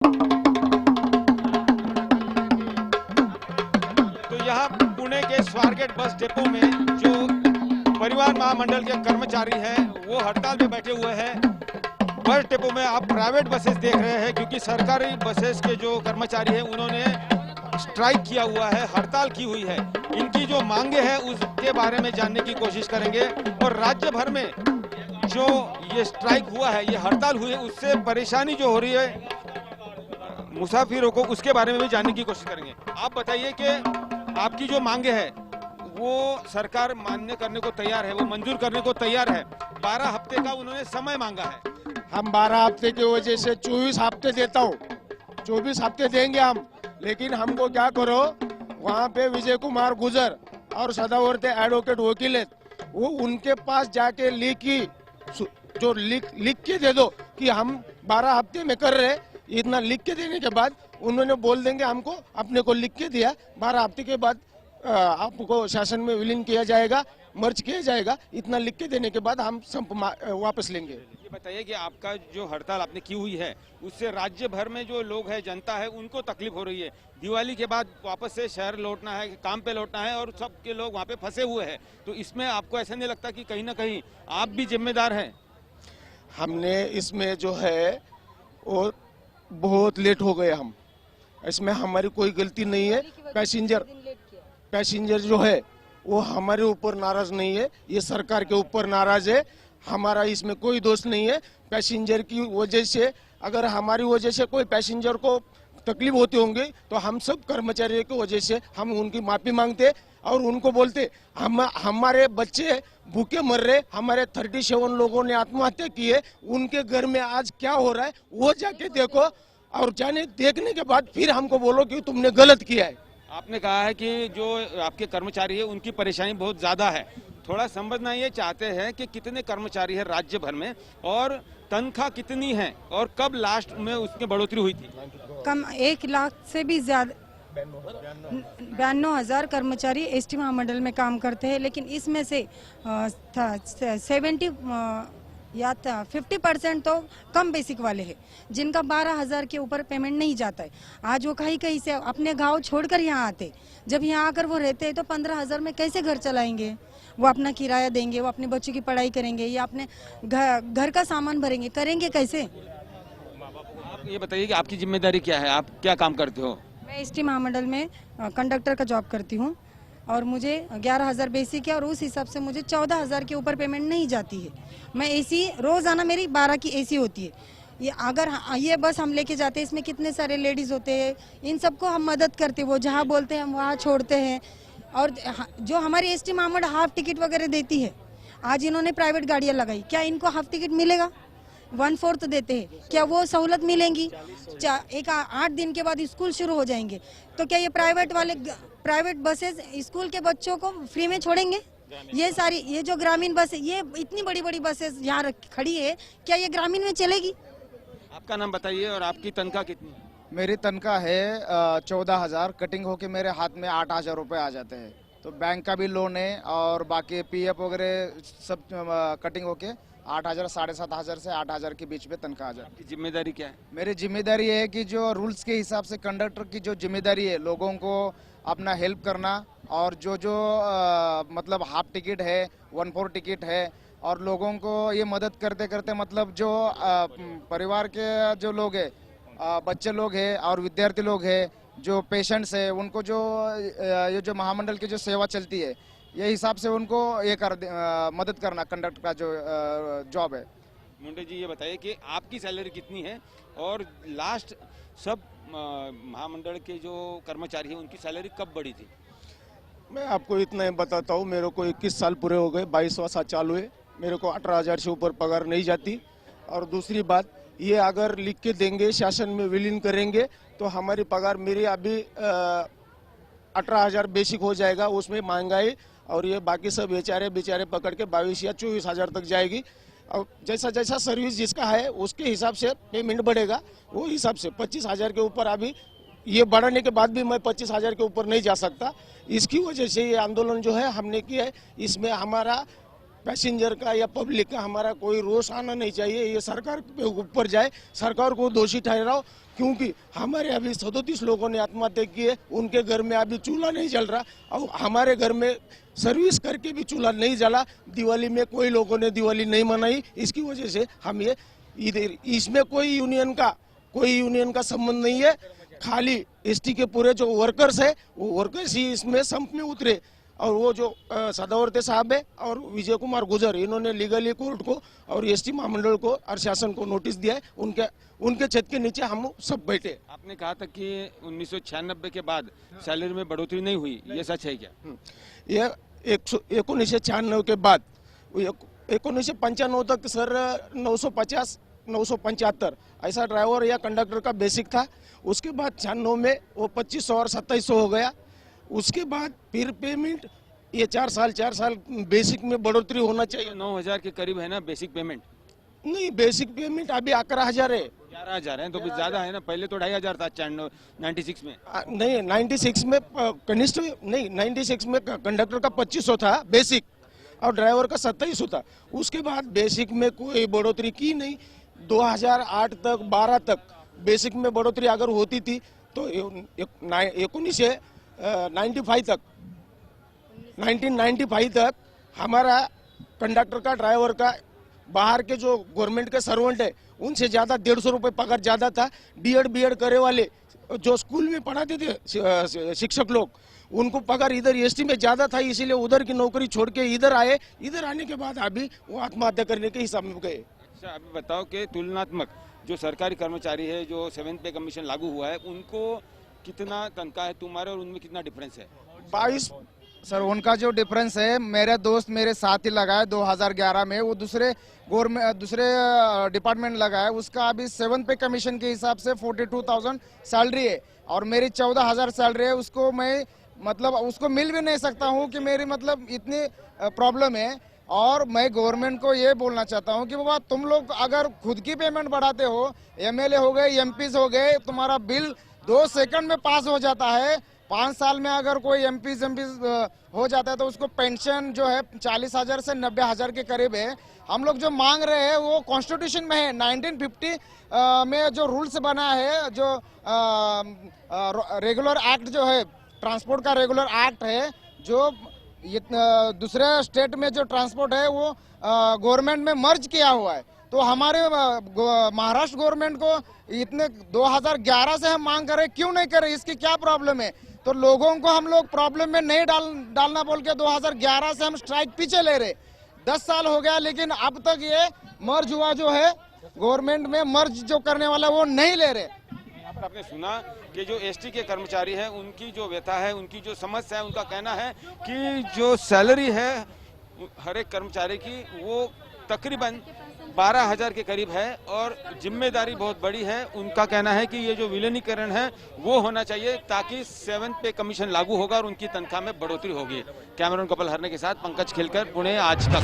तो यहाँ पुणे के स्वारगेट बस डिपो में जो परिवहन महामंडल के कर्मचारी हैं वो हड़ताल पे बैठे हुए हैं। बस डिपो में आप प्राइवेट बसेस देख रहे हैं क्योंकि सरकारी बसेस के जो कर्मचारी हैं उन्होंने स्ट्राइक किया हुआ है, हड़ताल की हुई है। इनकी जो मांगे हैं उसके बारे में जानने की कोशिश करेंगे और राज्य भर में जो ये स्ट्राइक हुआ है, ये हड़ताल हुई है, उससे परेशानी जो हो रही है मुसाफिरों को, उसके बारे में भी जानने की कोशिश करेंगे। आप बताइए कि आपकी जो मांगे है वो सरकार मान्य करने को तैयार है, वो मंजूर करने को तैयार है। 12 हफ्ते का उन्होंने समय मांगा है। हम 12 हफ्ते की वजह से 24 हफ्ते देता हूँ, 24 हफ्ते देंगे हम, लेकिन हमको क्या करो, वहाँ पे विजय कुमार गुजर और सदावर्ती एडवोकेट वकील है, वो उनके पास जाके लिख के दे दो कि हम 12 हफ्ते में कर रहे। इतना लिख के देने के बाद उन्होंने बोल देंगे हमको, अपने को लिख के दिया 12 हफ्ते के बाद आपको शासन में विलीन किया जाएगा, मर्ज किया जाएगा। इतना लिख के देने के बाद हम संप वापस लेंगे। ये बताइए कि आपका जो हड़ताल आपने की हुई है उससे राज्य भर में जो लोग हैं, जनता है, उनको तकलीफ हो रही है। दिवाली के बाद वापस से शहर लौटना है, काम पे लौटना है और सबके लोग वहाँ पे फंसे हुए हैं। तो इसमें आपको ऐसा नहीं लगता कि कहीं ना कहीं आप भी जिम्मेदार हैं? हमने इसमें जो है वो बहुत लेट हो गए हम, इसमें हमारी कोई गलती नहीं है। पैसेंजर जो है वो हमारे ऊपर नाराज नहीं है, ये सरकार के ऊपर नाराज है। हमारा इसमें कोई दोष नहीं है। पैसेंजर की वजह से, अगर हमारी वजह से कोई पैसेंजर को तकलीफ होती होंगी तो हम सब कर्मचारियों की वजह से हम उनकी माफी मांगते और उनको बोलते हमारे बच्चे भूखे मर रहे, हमारे 37 लोगों ने आत्महत्या की है, उनके घर में आज क्या हो रहा है वो जाके देखो और देखने के बाद फिर हमको बोलो कि तुमने गलत किया है। आपने कहा है कि जो आपके कर्मचारी है उनकी परेशानी बहुत ज्यादा है। थोड़ा समझना ये चाहते हैं कि कितने कर्मचारी है राज्य भर में और तनख्वाह कितनी है और कब लास्ट में उसकी बढ़ोतरी हुई थी? कम 1 लाख से भी ज्यादा 92,000 कर्मचारी एसटी महामंडल में काम करते हैं, लेकिन इसमें से 50% तो कम बेसिक वाले हैं जिनका 12,000 के ऊपर पेमेंट नहीं जाता है। आज वो कहीं से अपने गांव छोड़कर यहाँ आते, जब यहाँ आकर वो रहते हैं तो 15,000 में कैसे घर चलाएंगे? वो अपना किराया देंगे, वो अपने बच्चों की पढ़ाई करेंगे या अपने घर का सामान भरेंगे, करेंगे कैसे? आप ये बताइए कि आपकी जिम्मेदारी क्या है, आप क्या काम करते हो? मैं एसटी महामंडल में कंडक्टर का जॉब करती हूँ और मुझे 11,000 बेसिक है और उस हिसाब से मुझे 14,000 के ऊपर पेमेंट नहीं जाती है। मैं एसी रोजाना मेरी 12 की एसी होती है। ये अगर ये बस हम लेके जाते हैं, इसमें कितने सारे लेडीज होते हैं, इन सबको हम मदद करते हैं, वो जहाँ बोलते हैं हम वहाँ छोड़ते हैं। और जो हमारी एसटी महामंडल हाफ टिकट वगैरह देती है, आज इन्होंने प्राइवेट गाड़ियाँ लगाई, क्या इनको हाफ टिकट मिलेगा? 1/4 देते हैं, क्या वो सहूलत मिलेंगी? 8 दिन के बाद स्कूल शुरू हो जाएंगे तो क्या ये प्राइवेट बसेस स्कूल के बच्चों को फ्री में छोड़ेंगे? ये जो ग्रामीण बस है, ये इतनी बड़ी बड़ी बसेस यहाँ खड़ी है, क्या ये ग्रामीण में चलेगी? आपका नाम बताइए और आपकी तनख्वाह कितनी? मेरी तनख्वाह है 14,000, कटिंग होके मेरे हाथ में 8,000 रुपये आ जाते हैं। तो बैंक का भी लोन है और बाकी पीएफ वगैरह सब कटिंग होके 8,000, 7,500 से 8,000 के बीच में तनख्वाह आ जाती है। आपकी जिम्मेदारी क्या है? मेरी जिम्मेदारी है कि जो रूल्स के हिसाब से कंडक्टर की जो जिम्मेदारी है, लोगों को अपना हेल्प करना और जो मतलब हाफ टिकट है, 1/4 टिकट है और लोगों को ये मदद करते करते मतलब जो परिवार के जो लोग है, बच्चे लोग हैं और विद्यार्थी लोग हैं, जो पेशेंट्स है, उनको ये जो महामंडल की जो सेवा चलती है, ये हिसाब से उनको मदद करना कंडक्टर का जो जॉब है। मुंडे जी ये बताइए कि आपकी सैलरी कितनी है और लास्ट सब महामंडल के जो कर्मचारी हैं उनकी सैलरी कब बढ़ी थी? मैं आपको इतना ही बताता हूँ, मेरे को 21 साल पूरे हो गए, 22वां साल चालू है, मेरे को 18,000 से ऊपर पगार नहीं जाती। और दूसरी बात, ये अगर लिख के देंगे, शासन में विलीन करेंगे तो हमारी पगार मेरी अभी 18,000 बेसिक हो जाएगा, उसमें महंगाई और ये बाकी सब बेचारे पकड़ के 22 या 24,000 तक जाएगी। और जैसा जैसा सर्विस जिसका है उसके हिसाब से पेमेंट बढ़ेगा, वो हिसाब से 25,000 के ऊपर अभी ये बढ़ाने के बाद भी मैं 25,000 के ऊपर नहीं जा सकता। इसकी वजह से ये आंदोलन जो है हमने किया है, इसमें हमारा पैसेंजर का या पब्लिक का हमारा कोई रोष आना नहीं चाहिए। ये सरकार के ऊपर जाए, सरकार को दोषी ठहराओ, क्योंकि हमारे अभी 37 लोगों ने आत्महत्या की है, उनके घर में अभी चूल्हा नहीं जल रहा और हमारे घर में सर्विस करके भी चूल्हा नहीं जला। दिवाली में कोई लोगों ने दिवाली नहीं मनाई, इसकी वजह से हम ये इधर इसमें कोई यूनियन का संबंध नहीं है। खाली एसटी के पूरे जो वर्कर्स है वो वर्कर्स ही इसमें संप में उतरे और वो जो सदावर्ते साहब है और विजय कुमार गुजर, इन्होंने लीगली कोर्ट को और एसटी महामंडल को और शासन को नोटिस दिया है। उनके छत के नीचे हम सब बैठे। आपने कहा था कि 1996 के बाद सैलरी में बढ़ोतरी नहीं हुई, ये सच है क्या? ये 1996 के बाद 1995 तक सर 950 975 ऐसा ड्राइवर या कंडक्टर का बेसिक था। उसके बाद 96 में वो 2500 और 2700 हो गया। उसके बाद फिर पेमेंट ये 4 साल बेसिक में बढ़ोतरी होना चाहिए। 9000 के करीब है ना बेसिक पेमेंट? नहीं, बेसिक पेमेंट अभी 11,000 है। 11,000 है तो भी ज्यादा है ना, पहले तो 2,500 था 96 में। नहीं, 96 में कनिष्ठ नहीं, 96 में कंडक्टर का 2500 था बेसिक और ड्राइवर का 2700 था। उसके बाद बेसिक में कोई बढ़ोतरी की नहीं। 2008 तक 12 तक बेसिक में बढ़ोतरी अगर होती थी तो 1995 तक हमारा कंडक्टर का ड्राइवर का बाहर के जो गवर्नमेंट के सर्वेंट है उनसे ज्यादा 150 रुपए पगार ज्यादा था। बीएड करे वाले जो स्कूल में पढ़ाते थे शिक्षक लोग, उनको पगार इधर एसटी में ज्यादा था, इसीलिए उधर की नौकरी छोड़ के इधर आए। इधर आने के बाद अभी वो आत्महत्या करने के हिसाब में गए। अच्छा, अभी बताओ कि तुलनात्मक जो सरकारी कर्मचारी है, जो 7th पे कमीशन लागू हुआ है, उनको कितना तनख्वाह है तुम्हारे और उनमें कितना डिफरेंस है? 22 सर उनका जो डिफरेंस है, मेरे दोस्त मेरे साथ ही लगाए 2011 में, वो दूसरे डिपार्टमेंट लगाए, उसका अभी 7th पे कमीशन के हिसाब से 42,000 सैलरी है और मेरी 14,000 सैलरी है। उसको मैं मतलब उसको मिल भी नहीं सकता हूँ कि मेरी मतलब इतनी प्रॉब्लम है। और मैं गवर्नमेंट को ये बोलना चाहता हूँ कि बाबा तुम लोग अगर खुद की पेमेंट बढ़ाते हो, एमएलए हो गए, एमपीज हो गए, तुम्हारा बिल 2 सेकंड में पास हो जाता है। 5 साल में अगर कोई एमपीज हो जाता है तो उसको पेंशन जो है 40,000 से 90,000 के करीब है। हम लोग जो मांग रहे हैं वो कॉन्स्टिट्यूशन में है। 1950 में जो रूल्स बना है, जो रेगुलर एक्ट जो है, ट्रांसपोर्ट का रेगुलर एक्ट है, जो दूसरे स्टेट में जो ट्रांसपोर्ट है वो गवर्नमेंट में मर्ज किया हुआ है। तो हमारे महाराष्ट्र गवर्नमेंट को इतने 2011 से हम मांग करें, क्यों नहीं करें, इसकी क्या प्रॉब्लम है? तो लोगों को हम लोग प्रॉब्लम में नहीं डालना बोल के 2011 से हम स्ट्राइक पीछे ले रहे। 10 साल हो गया लेकिन अब तक ये मर्ज हुआ जो है, गवर्नमेंट में मर्ज जो करने वाला वो नहीं ले रहे। आपने सुना कि जो एसटी के कर्मचारी हैं, उनकी जो व्यथा है, उनकी जो समस्या है, उनका कहना है कि जो सैलरी है हर एक कर्मचारी की वो तकरीबन 12,000 के करीब है और जिम्मेदारी बहुत बड़ी है। उनका कहना है कि ये जो विलीनीकरण है वो होना चाहिए ताकि 7th पे कमीशन लागू होगा और उनकी तनख्वाह में बढ़ोतरी होगी। कैमरून कपिल हरने के साथ पंकज खिलकर, पुणे, आज तक।